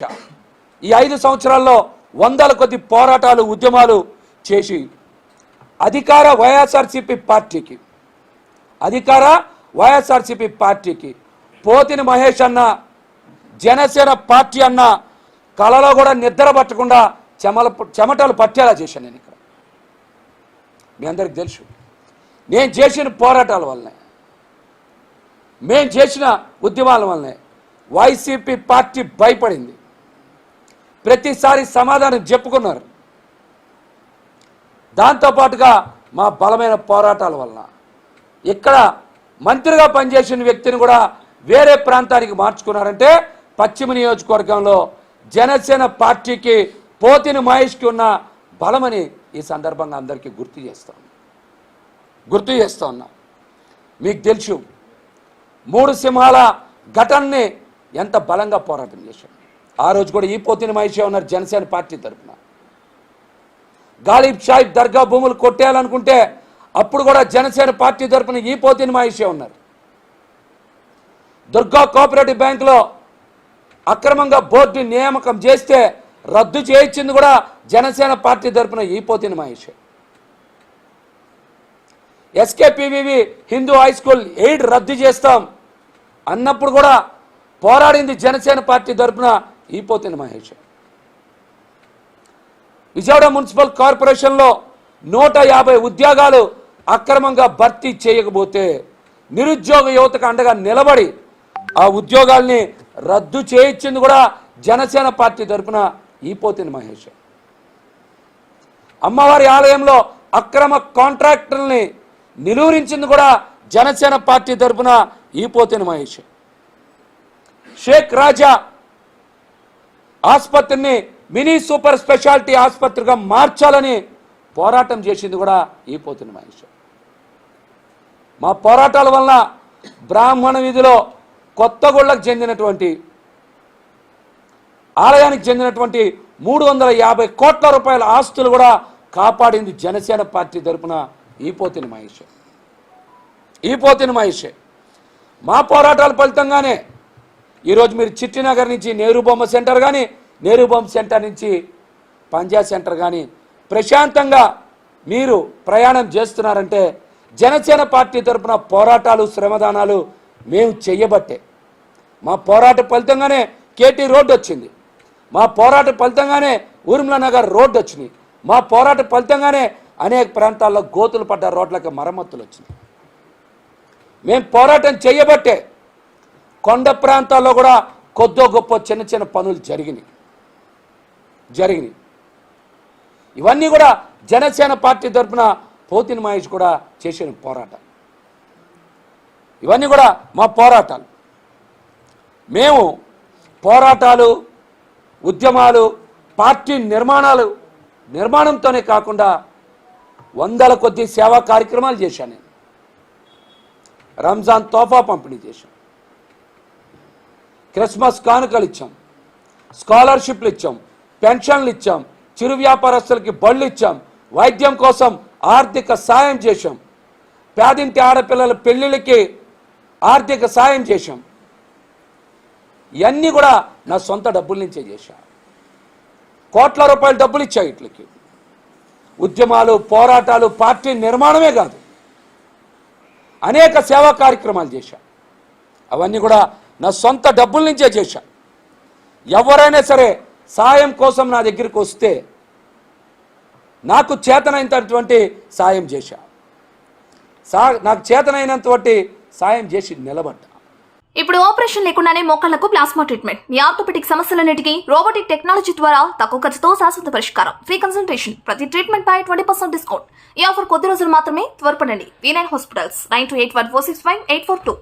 ఈ 5 సంవత్సరాల్లో వందల కొద్ది పోరాటాలు ఉద్యమాలు చేసి అధికార వైఎస్ఆర్సీపీ పార్టీకి పోతిని మహేష్ అన్న జనసేన పార్టీ అన్న కళలో కూడా నిద్ర పట్టకుండా చెమటలు పట్టేలా చేశాను. నేను ఇక్కడ మీ అందరికి తెలుసు, నేను చేసిన పోరాటాల వల్లనే, మేము చేసిన ఉద్యమాల వల్లనే వైసీపీ పార్టీ భయపడింది. ప్రతిసారి సమాధానం చెప్పుకున్నారు. దాంతోపాటుగా మా బలమైన పోరాటాల వలన ఇక్కడ మంత్రిగా పనిచేసిన వ్యక్తిని కూడా వేరే ప్రాంతానికి మార్చుకున్నారంటే పశ్చిమ నియోజకవర్గంలో జనసేన పార్టీకి పోతిని మహేష్కి ఉన్న బలమని ఈ సందర్భంగా అందరికీ గుర్తు చేస్తా ఉన్నా. మీకు తెలుసు, 3 సింహాల ఘటనని ఎంత బలంగా పోరాటం చేశాం. ఆ రోజు కూడా ఈ పోతిని మహేషే ఉన్నారు జనసేన పార్టీ తరఫున. గాలిబ్ షాహిద్ దర్గా భూములు కొట్టేయాలనుకుంటే అప్పుడు కూడా జనసేన పార్టీ తరఫున ఈ పోతిని మహేషే ఉన్నారు. దుర్గా కోఆపరేటివ్ బ్యాంకులో అక్రమంగా బోర్డు నియామకం చేస్తే రద్దు చేయించింది కూడా జనసేన పార్టీ తరఫున ఈ పోతిని మహేషే. SKPVV Hindu high school aid రద్దు చేస్తాం అన్నప్పుడు కూడా పోరాడింది జనసేన పార్టీ తరఫున ఈ పోతిని మహేష్. విజయవాడ మున్సిపల్ కార్పొరేషన్లో 150 ఉద్యోగాలు అక్రమంగా భర్తీ చేయకపోతే నిరుద్యోగ యువతకు అండగా నిలబడి ఆ ఉద్యోగాల్ని రద్దు చేయించింది కూడా జనసేన పార్టీ తరఫున ఈ పోతిని మహేష్. అమ్మవారి ఆలయంలో అక్రమ కాంట్రాక్టర్ని నిలువరించింది కూడా జనసేన పార్టీ తరఫున ఈ పోతిని మహేష్. షేక్ రాజా ఆసుపత్రిని మినీ సూపర్ స్పెషాలిటీ ఆసుపత్రిగా మార్చాలని పోరాటం చేసింది కూడా ఈ పోతిని మహేష్. మా పోరాటాల వలన బ్రాహ్మణ వీధిలో కొత్తగూళ్ళకు చెందినటువంటి ఆలయానికి చెందినటువంటి 350 కోట్ల రూపాయల ఆస్తులు కూడా కాపాడింది జనసేన పార్టీ తరఫున ఈ పోతిని మహేష్. మా పోరాటాల ఫలితంగానే ఈరోజు మీరు చిట్టినగర్ నుంచి నెహ్రూ బొమ్మ సెంటర్ కానీ, నెహ్రూ బొమ్మ సెంటర్ నుంచి పంజాబ్ సెంటర్ కానీ ప్రశాంతంగా మీరు ప్రయాణం చేస్తున్నారంటే జనసేన పార్టీ తరఫున పోరాటాలు శ్రమదానాలు మేము చెయ్యబట్టే. మా పోరాట ఫలితంగానే కేటీ రోడ్డు వచ్చింది. మా పోరాట ఫలితంగానే ఊర్మిళ నగర్ రోడ్డు వచ్చినాయి. మా పోరాట ఫలితంగానే అనేక ప్రాంతాల్లో గోతులు పడ్డ రోడ్లకు మరమ్మతులు వచ్చినాయి. మేము పోరాటం చేయబట్టే కొండ ప్రాంతాల్లో కూడా కొద్దో గొప్ప చిన్న చిన్న పనులు జరిగినాయి. ఇవన్నీ కూడా జనసేన పార్టీ తరఫున పోతిని మహేష్ కూడా చేసిన పోరాటం. ఇవన్నీ కూడా మా పోరాటాలు. మేము పోరాటాలు, ఉద్యమాలు, పార్టీ నిర్మాణంతోనే కాకుండా వందల కొద్ది సేవా కార్యక్రమాలు చేశాను. నేను రంజాన్ తోఫా పంపిణీ చేశాం, క్రిస్మస్ కానుకలు ఇచ్చాం, స్కాలర్షిప్లు ఇచ్చాం, పెన్షన్లు ఇచ్చాం, చిరు వ్యాపారస్తులకి బళ్ళు ఇచ్చాం, వైద్యం కోసం ఆర్థిక సాయం చేశాం, పేదింటి ఆడపిల్లల పెళ్లిళ్ళకి ఆర్థిక సాయం చేశాం. ఇవన్నీ కూడా నా సొంత డబ్బుల నుంచే చేశా. కోట్ల రూపాయల డబ్బులు ఇచ్చా. ఇట్లకి ఉద్యమాలు, పోరాటాలు, పార్టీ నిర్మాణమే కాదు అనేక సేవా కార్యక్రమాలు చేశా. అవన్నీ కూడా నా సొంత డబ్బుల నుంచే చేశా. ఎవరైనా సరే సాయం కోసం నా దగ్గరికి వస్తే నాకు చేతనైనటువంటి సాయం చేశా. నాకు చేతనైనటువంటి సాయం చేసి నిలబడ్డా. ఇప్పుడు ఆపరేషన్ లేకుండానే మోకాళ్లకు ప్లాస్మా ట్రీట్మెంట్. మీ ఆర్థోపెడిక్ సమస్యలన్నిటికీ రోబోటిక్ టెక్నాలజీ ద్వారా తక్కువ ఖర్చుతో శాశ్వత పరిష్కారం. Free consultation. ప్రతి ట్రీట్మెంట్ పై 20% డిస్కౌంట్. ఈ ఆఫర్ కొద్ది రోజులు మాత్రమే. త్వరపడండి. V9 hospitals 9281465842.